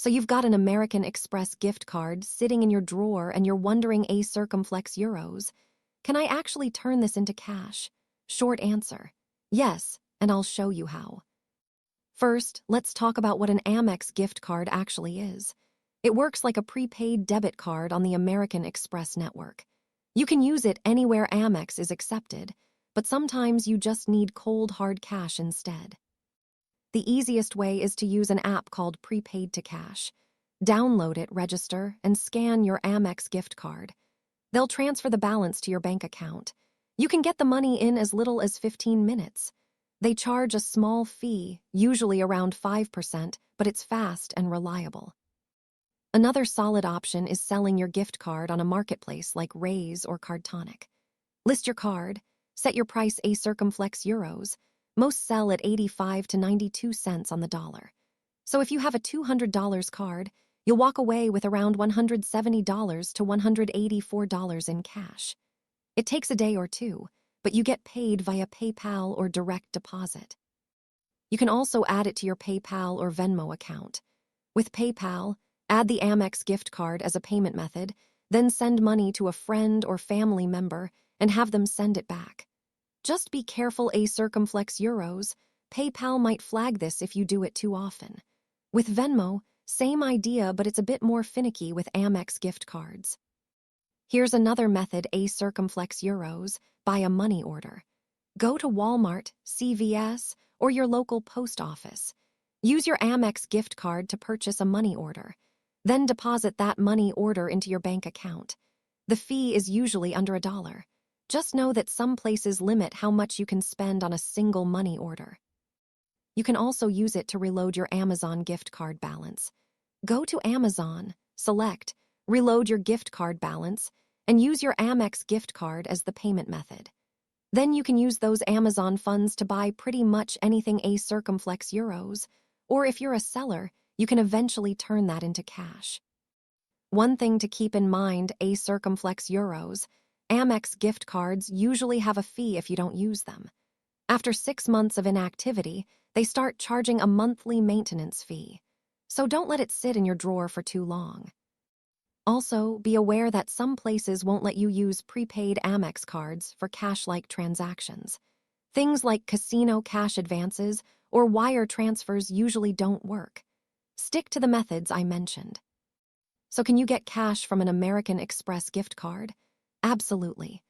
So you've got an American Express gift card sitting in your drawer and you're wondering a circumflex euros. Can I actually turn this into cash? Short answer, yes, and I'll show you how. First, let's talk about what an Amex gift card actually is. It works like a prepaid debit card on the American Express network. You can use it anywhere Amex is accepted, but sometimes you just need cold hard cash instead. The easiest way is to use an app called Prepaid2Cash. Download it, register, and scan your Amex gift card. They'll transfer the balance to your bank account. You can get the money in as little as 15 minutes. They charge a small fee, usually around 5%, but it's fast and reliable. Another solid option is selling your gift card on a marketplace like Raise or Cardtonic. List your card, set your price a circumflex euros. Most sell at 85 to 92 cents on the dollar. So if you have a $200 card, you'll walk away with around $170 to $184 in cash. It takes a day or two, but you get paid via PayPal or direct deposit. You can also add it to your PayPal or Venmo account. With PayPal, add the Amex gift card as a payment method, then send money to a friend or family member and have them send it back. Just be careful a circumflex euros. PayPal might flag this if you do it too often. With Venmo, same idea, but it's a bit more finicky with Amex gift cards. Here's another method a circumflex euros by a money order. Go to Walmart, CVS, or your local post office. Use your Amex gift card to purchase a money order. Then deposit that money order into your bank account. The fee is usually under $1. Just know that some places limit how much you can spend on a single money order. You can also use it to reload your Amazon gift card balance. Go to Amazon, select, reload your gift card balance, and use your Amex gift card as the payment method. Then you can use those Amazon funds to buy pretty much anything a circumflex euros, or if you're a seller, you can eventually turn that into cash. One thing to keep in mind, a circumflex euros, Amex gift cards usually have a fee if you don't use them. After 6 months of inactivity, they start charging a monthly maintenance fee. So don't let it sit in your drawer for too long. Also, be aware that some places won't let you use prepaid Amex cards for cash-like transactions. Things like casino cash advances or wire transfers usually don't work. Stick to the methods I mentioned. So can you get cash from an American Express gift card? Absolutely.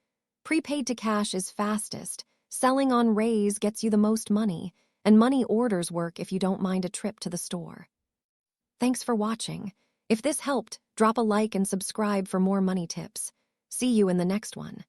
Prepaid2Cash is fastest, selling on Raise gets you the most money, and money orders work if you don't mind a trip to the store. Thanks for watching. If this helped, drop a like and subscribe for more money tips. See you in the next one.